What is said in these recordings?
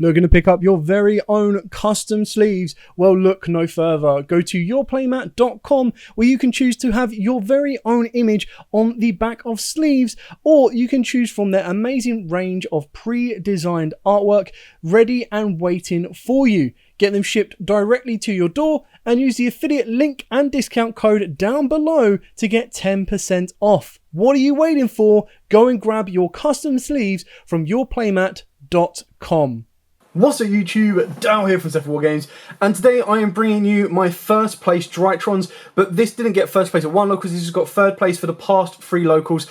Looking to pick up your very own custom sleeves? Well, look no further. Go to yourplaymat.com where you can choose to have your very own image on the back of sleeves, or you can choose from their amazing range of pre-designed artwork ready and waiting for you. Get them shipped directly to your door and use the affiliate link and discount code down below to get 10% off. What are you waiting for? Go and grab your custom sleeves from yourplaymat.com. What's up YouTube, Dow here from Several War Games, and today I am bringing you my first place Drytrons, but this didn't get first place at one locals, this has got third place for the past 3 locals.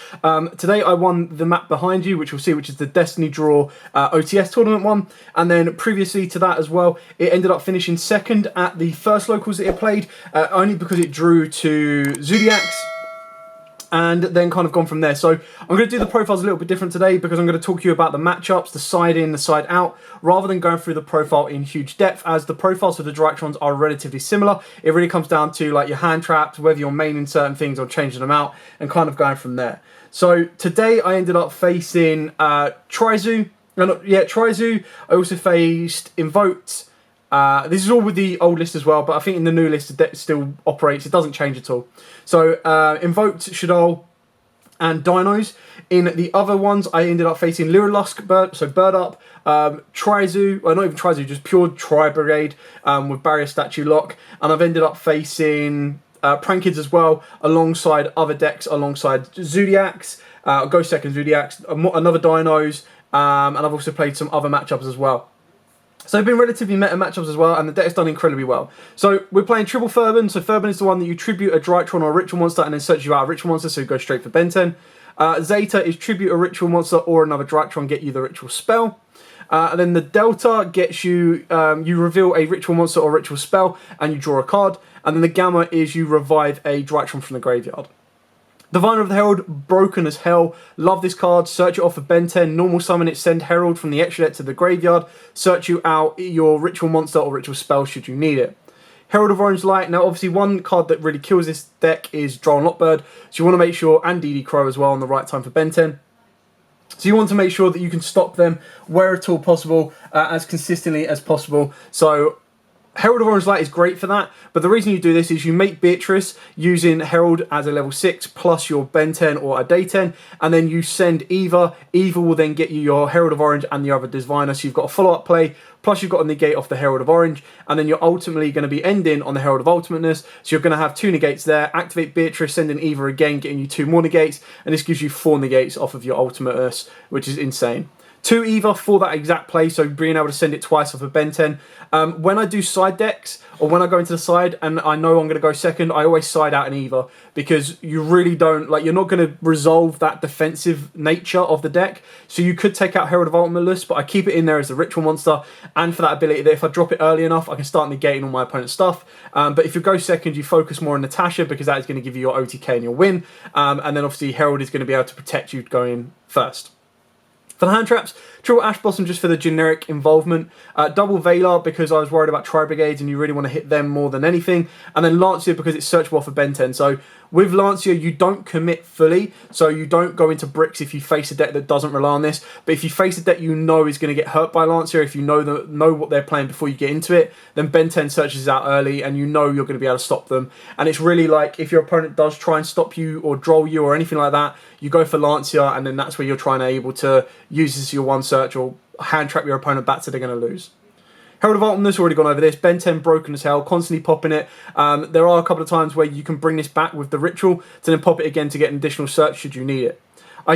Today I won the map behind you, which you'll see, which is the Destiny Draw OTS tournament one, and then previously to that as well, it ended up finishing second at the first locals that it played, only because it drew to Zodiacs, and then kind of gone from there. So I'm going to do the profiles a little bit different today because I'm going to talk to you about the matchups, the side in, the side out, rather than going through the profile in huge depth, as the profiles for the Drytrons are relatively similar. It really comes down to like your hand traps, whether you're maining certain things or changing them out, and kind of going from there. So today I ended up facing Trizu. Trizu. I also faced Invoked. This is all with the old list as well, but I think in the new list the deck still operates. It doesn't change at all. So Invoked, Shaddoll, and Dinos. In the other ones, I ended up facing Lyrolusk, Bird Up, Trizu, well not even Trizu, just pure Tri Brigade with Barrier Statue Lock, and I've ended up facing Prankids as well, alongside other decks, alongside Zodiacs, Ghost Second Zodiacs, another Dinos, and I've also played some other matchups as well. So they've been relatively meta matchups as well, and the deck's done incredibly well. So we're playing Triple Furban. So Furban is the one that you tribute a Drytron or a Ritual Monster and then search you out a Ritual Monster, so you go straight for Ben 10. Zeta is tribute a Ritual Monster or another Drytron, get you the Ritual Spell. And then the Delta gets you, you reveal a Ritual Monster or Ritual Spell and you draw a card. And then the Gamma is you revive a Drytron from the graveyard. Diviner of the Herald, broken as hell. Love this card. Search it off of Ben 10. Normal summon it. Send Herald from the extra deck to the graveyard. Search you out your Ritual Monster or Ritual Spell should you need it. Herald of Orange Light. Now, obviously, one card that really kills this deck is Droll and Lockbird. So you want to make sure, and DD Crow as well, on the right time for Ben 10. So you want to make sure that you can stop them where at all possible, as consistently as possible. So Herald of Orange Light is great for that, but the reason you do this is you make Beatrice using Herald as a level 6 plus your Ben 10 or a Day 10, and then you send Eva. Eva will then get you your Herald of Orange and the other Diviner, so you've got a follow-up play, plus you've got a negate off the Herald of Orange, and then you're ultimately going to be ending on the Herald of Ultimateness, so you're going to have 2 negates there, activate Beatrice, send in Eva again, getting you 2 more negates, and this gives you 4 negates off of your Ultimateness, which is insane. 2 Eva for that exact play, so being able to send it twice off of Ben 10. When I do side decks, or when I go into the side and I know I'm going to go second, I always side out an Eva, because you really don't, like, you're not going to resolve that defensive nature of the deck. So you could take out Herald of Ultimateness, but I keep it in there as a Ritual Monster, and for that ability that if I drop it early enough, I can start negating all my opponent's stuff. But if you go second, you focus more on Natasha, because that is going to give you your OTK and your win. And then obviously Herald is going to be able to protect you going first. For the hand traps, Triple Ash Blossom just for the generic involvement. Double Valar because I was worried about Tri-Brigades and you really want to hit them more than anything. And then Lancia because it's searchable for Ben 10. So with Lancia, you don't commit fully. So you don't go into bricks if you face a deck that doesn't rely on this. But if you face a deck you know is going to get hurt by Lancia, if you know what they're playing before you get into it, then Ben 10 searches out early and you know you're going to be able to stop them. And it's really like if your opponent does try and stop you or droll you or anything like that, you go for Lancia, and then that's where you're trying to able to use this as your one search or hand trap your opponent back so they're going to lose. Herald of Ultimateness, already gone over this. Ben 10, broken as hell, constantly popping it. There are a couple of times where you can bring this back with the Ritual to then pop it again to get an additional search should you need it.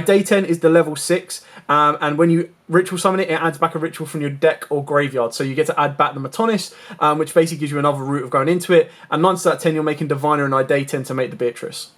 Day 10 is the level 6, and when you Ritual summon it, it adds back a Ritual from your deck or graveyard. So you get to add back the Matonis, which basically gives you another route of going into it. And 9 to that 10, you're making Diviner and Day 10 to make the Beatrice.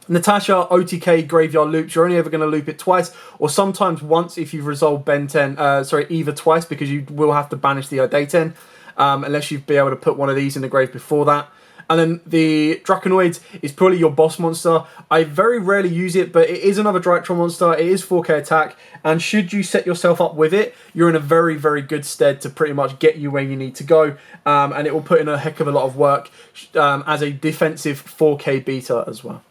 Natasha, OTK, graveyard loops, you're only ever going to loop it twice, or sometimes once if you've resolved Eva twice, because you will have to banish the Day 10, unless you'd be able to put one of these in the grave before that. And then the Draconoids is probably your boss monster. I very rarely use it, but it is another Drytron monster. It is 4k attack, and should you set yourself up with it, you're in a very, very good stead to pretty much get you where you need to go, and it will put in a heck of a lot of work as a defensive 4k beta as well.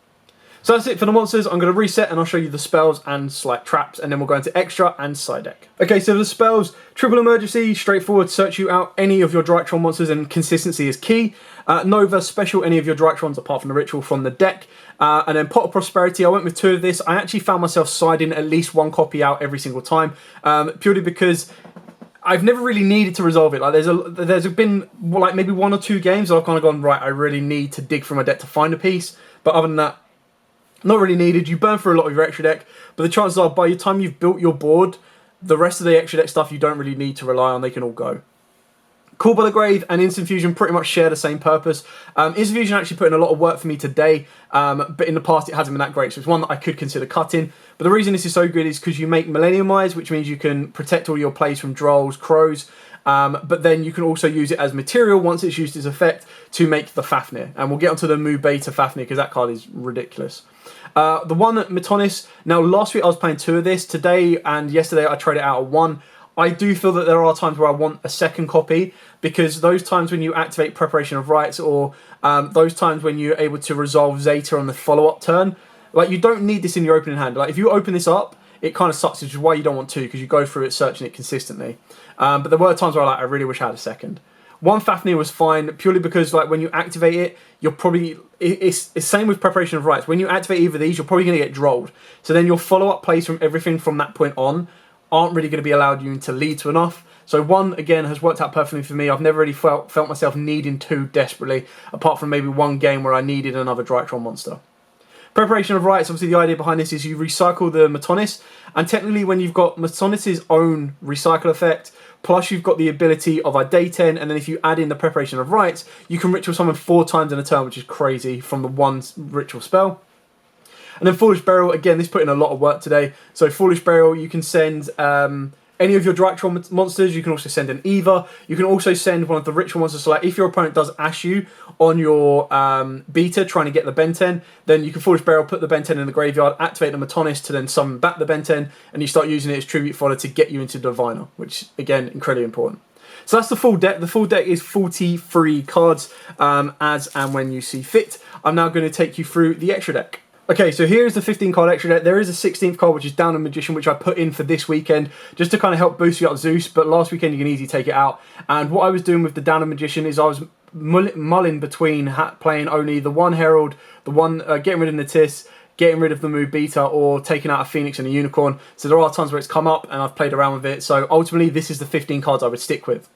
So that's it for the monsters. I'm going to reset and I'll show you the spells and select traps, and then we'll go into extra and side deck. Okay, so the spells, triple emergency, straightforward, search you out any of your Drytron monsters, and consistency is key. Nova, special any of your Drytrons apart from the ritual from the deck. And then Pot of Prosperity, I went with 2 of this. I actually found myself siding at least 1 copy out every single time, purely because I've never really needed to resolve it. Like there's been like maybe 1 or 2 games that I've kind of gone, right, I really need to dig through my deck to find a piece. But other than that, not really needed. You burn through a lot of your extra deck, but the chances are by the time you've built your board, the rest of the extra deck stuff you don't really need to rely on. They can all go. Call by the Grave and Instant Fusion pretty much share the same purpose. Instant Fusion actually put in a lot of work for me today, but in the past it hasn't been that great, so it's one that I could consider cutting. But the reason this is so good is because you make Millennium Eyes, which means you can protect all your plays from Drolls, Crows, but then you can also use it as material once it's used its effect to make the Fafnir. And we'll get onto the Mu Beta Fafnir because that card is ridiculous. The one at Metonis, now last week I was playing 2 of this. Today and yesterday I tried it out at 1. I do feel that there are times where I want a second copy, because those times when you activate Preparation of Rites, or those times when you're able to resolve Zeta on the follow-up turn, like you don't need this in your opening hand. Like if you open this up, it kind of sucks, which is why you don't want 2, because you go through it searching it consistently. But there were times where I really wish I had a second. 1 Fafnir was fine, purely because like when you activate it, you're probably, it's same with Preparation of Rites. When you activate either of these, you're probably going to get drolled. So then your follow-up plays from everything from that point on aren't really going to be allowed you to lead to enough. So 1, again, has worked out perfectly for me. I've never really felt myself needing 2 desperately, apart from maybe 1 game where I needed another Drytron monster. Preparation of Rites, obviously the idea behind this is you recycle the Metonis, and technically when you've got Metonis' own recycle effect, plus you've got the ability of a day 10, and then if you add in the Preparation of Rites, you can ritual summon 4 times in a turn, which is crazy from the 1 ritual spell. And then Foolish Burial, again, this put in a lot of work today. So Foolish Burial, you can send any of your Drytron monsters. You can also send an Eva. You can also send one of the ritual monsters. So like if your opponent does Ash you on your beta trying to get the Benten, then you can Foolish Burial, put the Benten in the graveyard, activate the Metonis to then summon back the Benten, and you start using it as tribute fodder to get you into Diviner, which, again, incredibly important. So that's the full deck. The full deck is 43 cards as and when you see fit. I'm now going to take you through the extra deck. Okay, so here's the 15 card extra deck. There is a 16th card, which is Down a Magician, which I put in for this weekend, just to kind of help boost you up Zeus, but last weekend you can easily take it out. And what I was doing with the Down a Magician is I was mulling between playing only the 1 Herald, the 1, getting rid of Natis, getting rid of the Mu Beta, or taking out a Phoenix and a Unicorn. So there are times where it's come up and I've played around with it. So ultimately, this is the 15 cards I would stick with.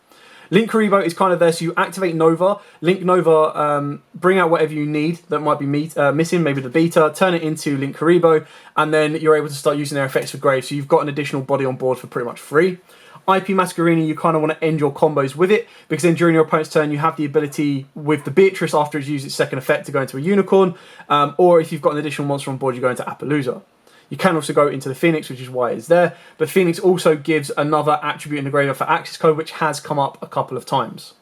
Link Karibo is kind of there, so you activate Nova, Link Nova, bring out whatever you need that might be missing, maybe the beta, turn it into Link Karibo, and then you're able to start using their effects for Grave, so you've got an additional body on board for pretty much free. IP Masquerini, you kind of want to end your combos with it, because then during your opponent's turn you have the ability with the Beatrice after it's used its second effect to go into a Unicorn, or if you've got an additional monster on board you go into Appaloosa. You can also go into the Phoenix, which is why it's there. But Phoenix also gives another attribute in the graveyard for Access Code, which has come up a couple of times.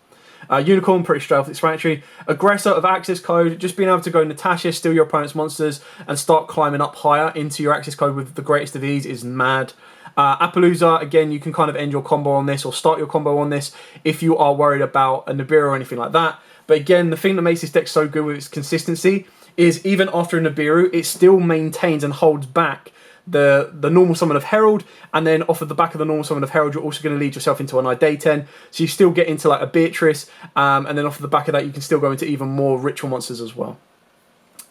Unicorn, pretty self-explanatory. Aggressor of Access Code, just being able to go Natasha, steal your opponent's monsters, and start climbing up higher into your Access Code with the greatest of ease is mad. Appaloosa, again, you can kind of end your combo on this, or start your combo on this, if you are worried about a Nibiru or anything like that. But again, the thing that makes this deck so good with its consistency is even after a Nibiru, it still maintains and holds back the normal summon of Herald, and then off of the back of the normal summon of Herald, you're also going to lead yourself into an Day 10, so you still get into like a Beatrice, and then off of the back of that, you can still go into even more ritual monsters as well.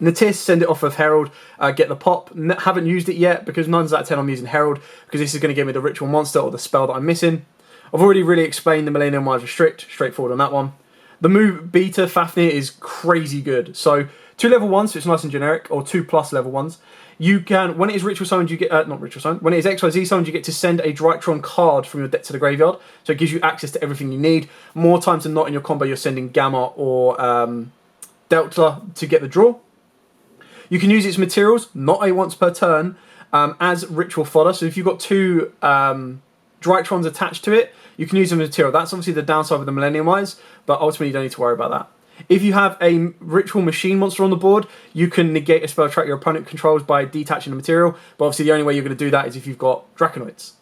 Natis, send it off of Herald, get the pop. Haven't used it yet, because 9 out of 10 I'm using Herald, because this is going to give me the ritual monster or the spell that I'm missing. I've already really explained the Millennium Eyes Restrict, straightforward on that one. The Mu Beta Fafnir is crazy good, so 2 level 1s, so it's nice and generic, or 2+ level 1s. You can, when it is ritual summoned, you get, not ritual summoned, when it is XYZ summoned, you get to send a Drytron card from your deck to the graveyard. So it gives you access to everything you need. More times than not in your combo, you're sending Gamma or Delta to get the draw. You can use its materials, not a once per turn, as ritual fodder. So if you've got 2 Drytrons attached to it, you can use them as material. That's obviously the downside with the Millennium Eyes, but ultimately you don't need to worry about that. If you have a ritual machine monster on the board, you can negate a spell track your opponent controls by detaching the material, but obviously the only way you're going to do that is if you've got Draconoids.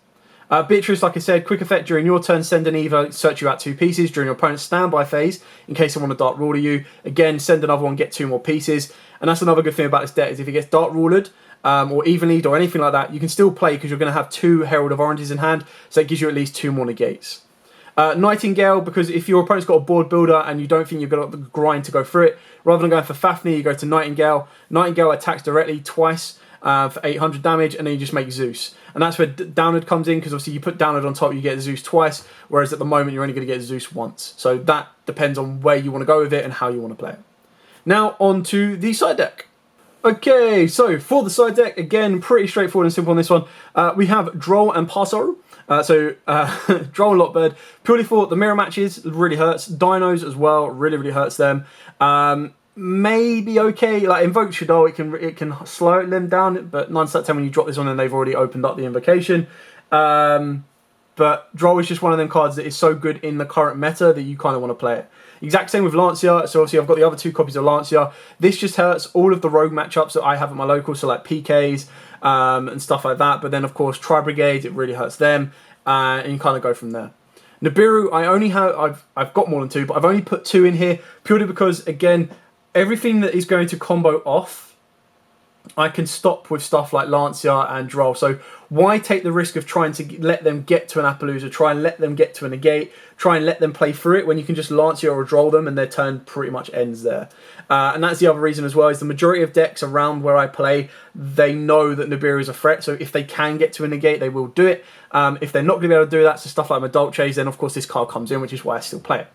Beatrice, like I said, quick effect during your turn, send an Eva, search you out 2 pieces during your opponent's standby phase, in case they want to Dark Ruler you. Again, send another one, get 2 more pieces. And that's another good thing about this deck, is if it gets Dark Rulered, or Evenly or anything like that, you can still play because you're going to have 2 Herald of Oranges in hand, so it gives you at least 2 more negates. Nightingale, because if your opponent's got a board builder and you don't think you've got the grind to go through it, rather than going for Fafnir, you go to Nightingale. Nightingale attacks directly twice for 800 damage, and then you just make Zeus. And that's where Downward comes in, because obviously you put Downward on top, you get Zeus twice, whereas at the moment you're only going to get Zeus once. So that depends on where you want to go with it and how you want to play it. Now on to the side deck. Okay, so for the side deck, again, pretty straightforward and simple on this one. We have Droll and Passo. Droll and Lockbird, purely for the mirror matches, really hurts. Dinos as well, really hurts them. Maybe okay, like Invoke Shadow, it can slow them down, but 9 out of 10 when you drop this on and they've already opened up the invocation. But Droll is just one of them cards that is so good in the current meta that you kind of want to play it. Exact same with Lancia, so obviously I've got the other 2 copies of Lancia. This just hurts all of the rogue matchups that I have at my local, so like PKs and stuff like that. But then of course Tri-Brigade, it really hurts them, and you kind of go from there. Nibiru, I've got more than 2, but I've only put 2 in here purely because, again, everything that is going to combo off, I can stop with stuff like Lancia and Droll. So why take the risk of trying to let them get to an Appaloosa, try and let them get to a negate, try and let them play through it when you can just Lancia or Droll them and their turn pretty much ends there. And that's the other reason as well, is the majority of decks around where I play, they know that Nibiru is a threat, so if they can get to a negate, they will do it. If they're not going to be able to do that, so stuff like Madolches, then of course this card comes in, which is why I still play it.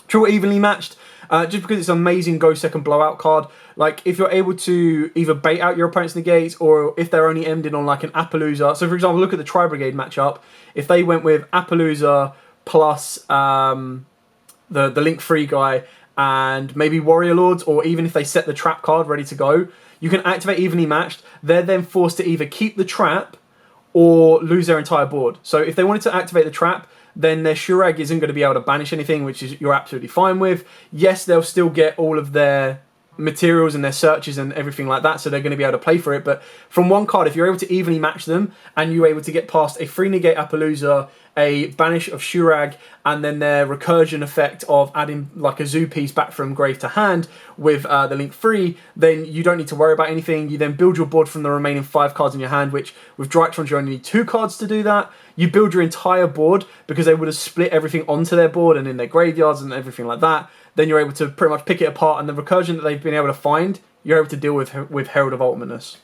True or Evenly Matched, just because it's an amazing go second blowout card. Like, if you're able to either bait out your opponent's negates, or if they're only ending on like an Appaloosa. So for example, look at the Tri-Brigade matchup. If they went with Appaloosa plus the Link Free guy and maybe Warrior Lords, or even if they set the trap card ready to go, you can activate Evenly Matched. They're then forced to either keep the trap or lose their entire board. So if they wanted to activate the trap, then their Shurag isn't going to be able to banish anything, which is you're absolutely fine with. Yes, they'll still get all of their materials and their searches and everything like that, so they're going to be able to play for it. But from one card, if you're able to evenly match them and you're able to get past a 3 negate Appaloosa, a banish of Shurag, and then their recursion effect of adding like a zoo piece back from grave to hand with the Link Free, then you don't need to worry about anything. You then build your board from the remaining 5 cards in your hand, which with Drytron you only need 2 cards to do that. You build your entire board because they would have split everything onto their board and in their graveyards and everything like that. Then you're able to pretty much pick it apart, and the recursion that they've been able to find, you're able to deal with Herald of Ultimateness.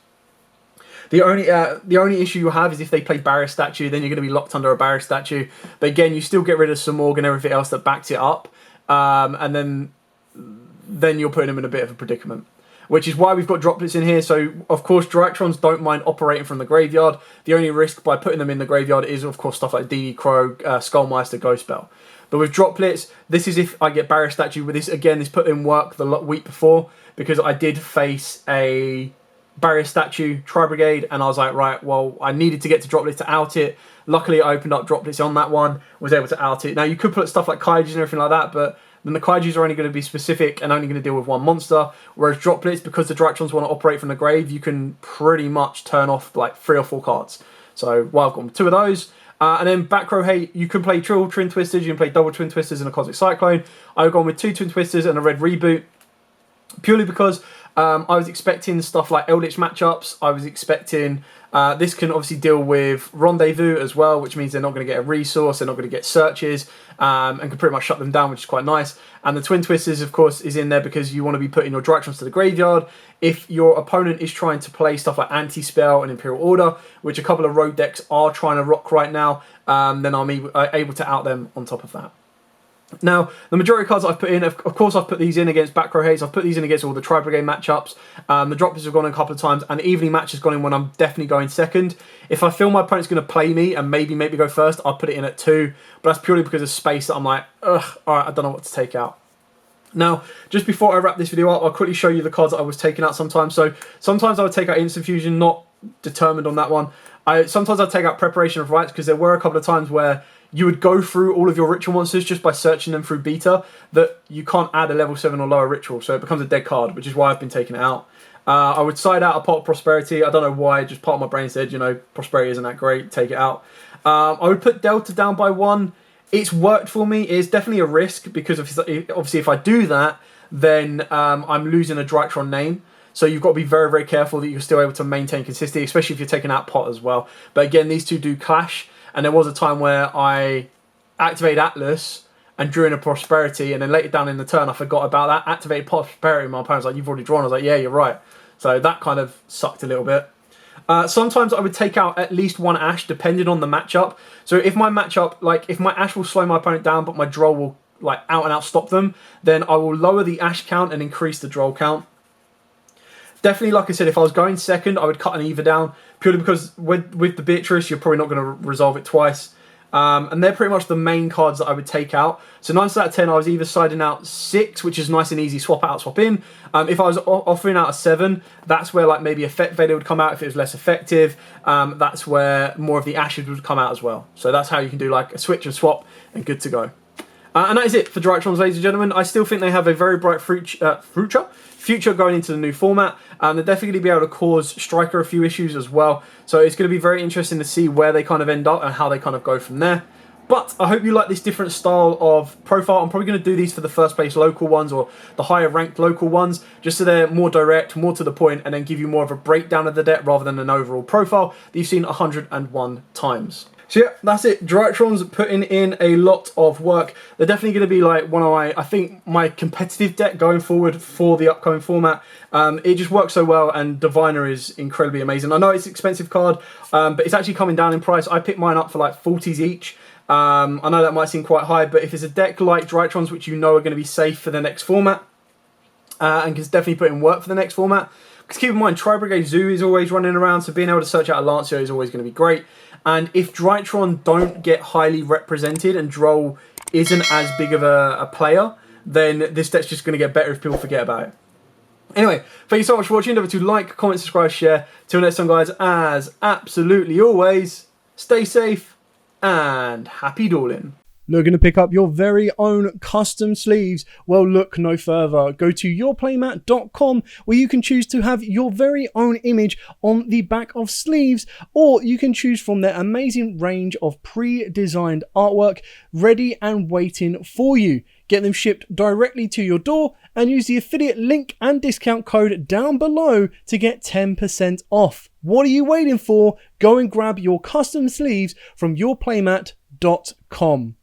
The only issue you have is if they play Barrier Statue, then you're going to be locked under a Barrier Statue. But again, you still get rid of Samorg and everything else that backs it up, and then you're putting them in a bit of a predicament. Which is why we've got droplets in here. So, of course, Drytrons don't mind operating from the graveyard. The only risk by putting them in the graveyard is, of course, stuff like DD Crow, Skullmeister, Ghost Spell. But with droplets, this is if I get Barrier Statue. With this, again, this put in work the week before, because I did face a Barrier Statue Tri-Brigade, and I was like, right, well, I needed to get to droplets to out it. Luckily, I opened up droplets on that one, was able to out it. Now, you could put stuff like Kaijus and everything like that, but then the Kaijus are only going to be specific and only going to deal with one monster, whereas droplets, because the Drytrons want to operate from the grave, you can pretty much turn off like 3 or 4 cards. So, well, I've got 2 of those. And then back row, hey, you can play triple Twin Twisters, you can play double Twin Twisters and a Cosmic Cyclone. I've gone with 2 Twin Twisters and a red Reboot, purely because I was expecting stuff like Eldritch matchups. I was expecting this can obviously deal with Rendezvous as well, which means they're not going to get a resource, they're not going to get searches, and can pretty much shut them down, which is quite nice. And the Twin Twisters, of course, is in there because you want to be putting your Drytrons to the graveyard. If your opponent is trying to play stuff like Anti-Spell and Imperial Order, which a couple of rogue decks are trying to rock right now, then I'm able to out them on top of that. Now, the majority of cards I've put in, of course I've put these in against back row haze, I've put these in against all the Tri-Brigade matchups, the droppers have gone in a couple of times, and the evening match has gone in when I'm definitely going second. If I feel my opponent's going to play me and maybe make me go first, I'll put it in at 2, but that's purely because of space that I'm like, ugh, alright, I don't know what to take out. Now, just before I wrap this video up, I'll quickly show you the cards that I was taking out sometimes. So, sometimes I would take out Instant Fusion, not determined on that one. Sometimes I'd take out Preparation of Rites, because there were a couple of times where you would go through all of your ritual monsters just by searching them through beta, that you can't add a level 7 or lower ritual, so it becomes a dead card, which is why I've been taking it out. I would side out a Pot of Prosperity. I don't know why, just part of my brain said, you know, Prosperity isn't that great, take it out. I would put Delta down by 1. It's worked for me. It's definitely a risk because obviously if I do that, then I'm losing a Drytron name. So you've got to be very, very careful that you're still able to maintain consistency, especially if you're taking out Pot as well. But again, these two do clash. And there was a time where I activated Atlas and drew in a Prosperity, and then later down in the turn I forgot about that. Activated Prosperity, my opponent's like, you've already drawn. I was like, yeah, you're right. So that kind of sucked a little bit. Sometimes I would take out at least one Ash depending on the matchup. So if my matchup, like if my Ash will slow my opponent down but my Droll will like out and out stop them, then I will lower the Ash count and increase the Droll count. Definitely, like I said, if I was going second, I would cut an Eva down, purely because with the Beatrice, you're probably not going to resolve it twice. And they're pretty much the main cards that I would take out. So 9 out of 10, I was either siding out 6, which is nice and easy, swap out, swap in. If I was offering out a 7, that's where like maybe Effect Vader would come out if it was less effective. That's where more of the Ashes would come out as well. So that's how you can do like a switch and swap and good to go. And that is it for Drytrons, ladies and gentlemen. I still think they have a very bright future going into the new format. They're definitely going to be able to cause Striker a few issues as well. So it's going to be very interesting to see where they kind of end up and how they kind of go from there. But I hope you like this different style of profile. I'm probably going to do these for the first place local ones or the higher ranked local ones, just so they're more direct, more to the point, and then give you more of a breakdown of the deck rather than an overall profile that you've seen 101 times. So yeah, that's it. Drytron's putting in a lot of work. They're definitely going to be like one of I think my competitive deck going forward for the upcoming format. It just works so well, and Diviner is incredibly amazing. I know it's an expensive card, but it's actually coming down in price. I picked mine up for like 40s each. I know that might seem quite high, but if it's a deck like Drytron's, which you know are going to be safe for the next format, and can definitely put in work for the next format, because keep in mind, Tri-Brigade Zoo is always running around, so being able to search out a Lancer is always going to be great. And if Drytron don't get highly represented and Droll isn't as big of a player, then this deck's just going to get better if people forget about it. Anyway, thank you so much for watching. Don't forget to like, comment, subscribe, share. Till next time, guys, as absolutely always, stay safe and happy dueling. Looking to pick up your very own custom sleeves? Well, look no further. Go to yourplaymat.com, where you can choose to have your very own image on the back of sleeves, or you can choose from their amazing range of pre-designed artwork ready and waiting for you. Get them shipped directly to your door and use the affiliate link and discount code down below to get 10% off. What are you waiting for? Go and grab your custom sleeves from yourplaymat.com.